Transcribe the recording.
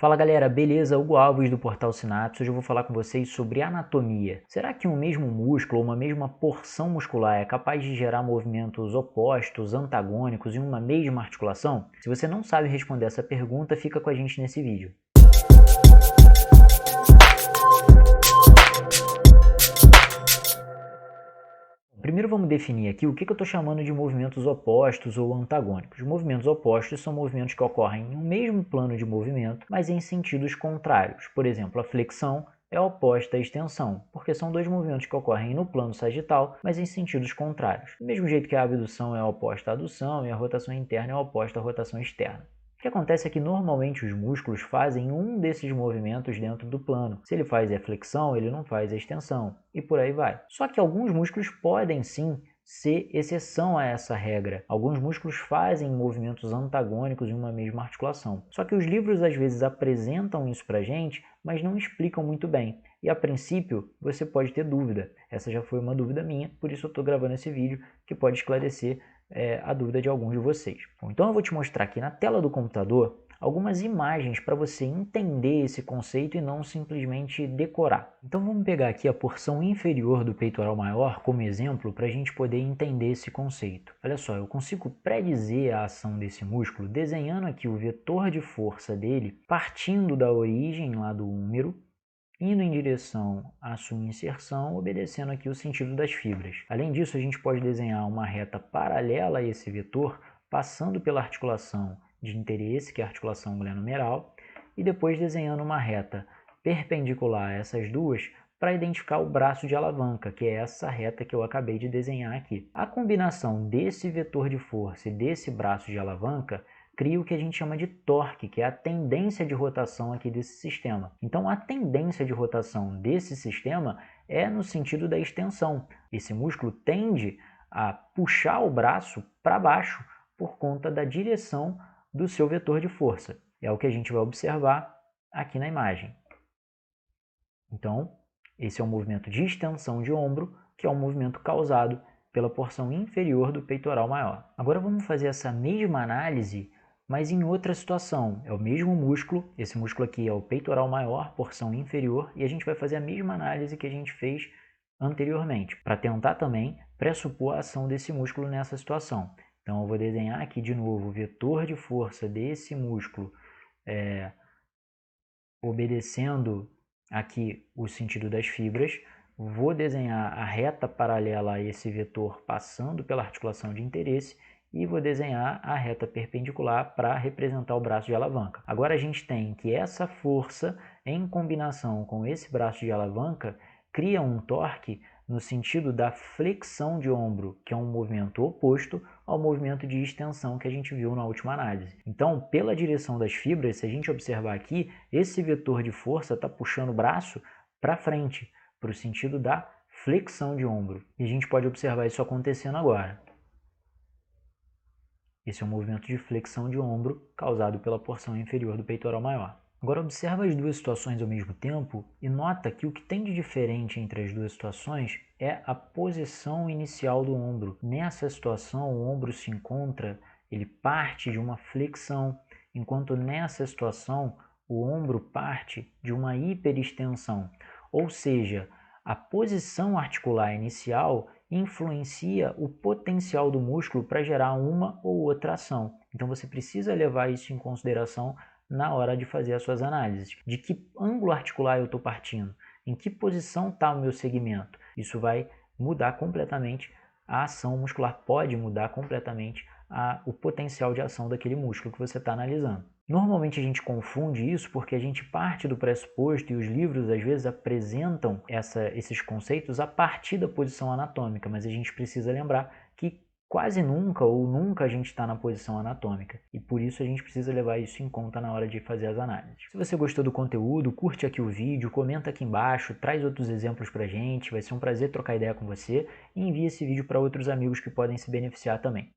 Fala galera, beleza? Hugo Alves do Portal Sinapse. Hoje eu vou falar com vocês sobre anatomia. Será que um mesmo músculo ou uma mesma porção muscular é capaz de gerar movimentos opostos, antagônicos em uma mesma articulação? Se você não sabe responder essa pergunta, fica com a gente nesse vídeo. Primeiro vamos definir aqui o que eu estou chamando de movimentos opostos ou antagônicos. Movimentos opostos são movimentos que ocorrem em um mesmo plano de movimento, mas em sentidos contrários. Por exemplo, a flexão é oposta à extensão, porque são dois movimentos que ocorrem no plano sagital, mas em sentidos contrários. Do mesmo jeito que a abdução é oposta à adução e a rotação interna é oposta à rotação externa. O que acontece é que normalmente os músculos fazem um desses movimentos dentro do plano. Se ele faz a flexão, ele não faz a extensão, e por aí vai. Só que alguns músculos podem sim ser exceção a essa regra. Alguns músculos fazem movimentos antagônicos em uma mesma articulação. Só que os livros às vezes apresentam isso pra gente, mas não explicam muito bem. E a princípio você pode ter dúvida. Essa já foi uma dúvida minha, por isso eu estou gravando esse vídeo que pode esclarecer a dúvida de alguns de vocês. Bom, então eu vou te mostrar aqui na tela do computador algumas imagens para você entender esse conceito e não simplesmente decorar. Então vamos pegar aqui a porção inferior do peitoral maior como exemplo para a gente poder entender esse conceito. Olha só, eu consigo predizer a ação desse músculo desenhando aqui o vetor de força dele partindo da origem lá do húmero, indo em direção à sua inserção, obedecendo aqui o sentido das fibras. Além disso, a gente pode desenhar uma reta paralela a esse vetor, passando pela articulação de interesse, que é a articulação glenomeral, e depois desenhando uma reta perpendicular a essas duas para identificar o braço de alavanca, que é essa reta que eu acabei de desenhar aqui. A combinação desse vetor de força e desse braço de alavanca cria o que a gente chama de torque, que é a tendência de rotação aqui desse sistema. Então a tendência de rotação desse sistema é no sentido da extensão. Esse músculo tende a puxar o braço para baixo por conta da direção do seu vetor de força. É o que a gente vai observar aqui na imagem. Então, esse é um movimento de extensão de ombro, que é um movimento causado pela porção inferior do peitoral maior. Agora vamos fazer essa mesma análise, mas em outra situação. É o mesmo músculo, esse músculo aqui é o peitoral maior, porção inferior, e a gente vai fazer a mesma análise que a gente fez anteriormente, para tentar também pressupor a ação desse músculo nessa situação. Então eu vou desenhar aqui de novo o vetor de força desse músculo, obedecendo aqui o sentido das fibras. Vou desenhar a reta paralela a esse vetor passando pela articulação de interesse e vou desenhar a reta perpendicular para representar o braço de alavanca. Agora a gente tem que essa força, em combinação com esse braço de alavanca, cria um torque no sentido da flexão de ombro, que é um movimento oposto ao movimento de extensão que a gente viu na última análise. Então, pela direção das fibras, se a gente observar aqui, esse vetor de força está puxando o braço para frente, para o sentido da flexão de ombro. E a gente pode observar isso acontecendo agora. Esse é um movimento de flexão de ombro causado pela porção inferior do peitoral maior. Agora observa as duas situações ao mesmo tempo e nota que o que tem de diferente entre as duas situações é a posição inicial do ombro. Nessa situação, o ombro se encontra, ele parte de uma flexão, enquanto nessa situação, o ombro parte de uma hiperextensão. Ou seja, a posição articular inicial influencia o potencial do músculo para gerar uma ou outra ação. Então você precisa levar isso em consideração na hora de fazer as suas análises. De que ângulo articular eu estou partindo? Em que posição está o meu segmento? Isso vai mudar completamente a ação muscular, pode mudar completamente o potencial de ação daquele músculo que você está analisando. Normalmente a gente confunde isso porque a gente parte do pressuposto e os livros às vezes apresentam esses conceitos a partir da posição anatômica, mas a gente precisa lembrar que quase nunca ou nunca a gente está na posição anatômica e por isso a gente precisa levar isso em conta na hora de fazer as análises. Se você gostou do conteúdo, curte aqui o vídeo, comenta aqui embaixo, traz outros exemplos pra gente, vai ser um prazer trocar ideia com você e envia esse vídeo para outros amigos que podem se beneficiar também.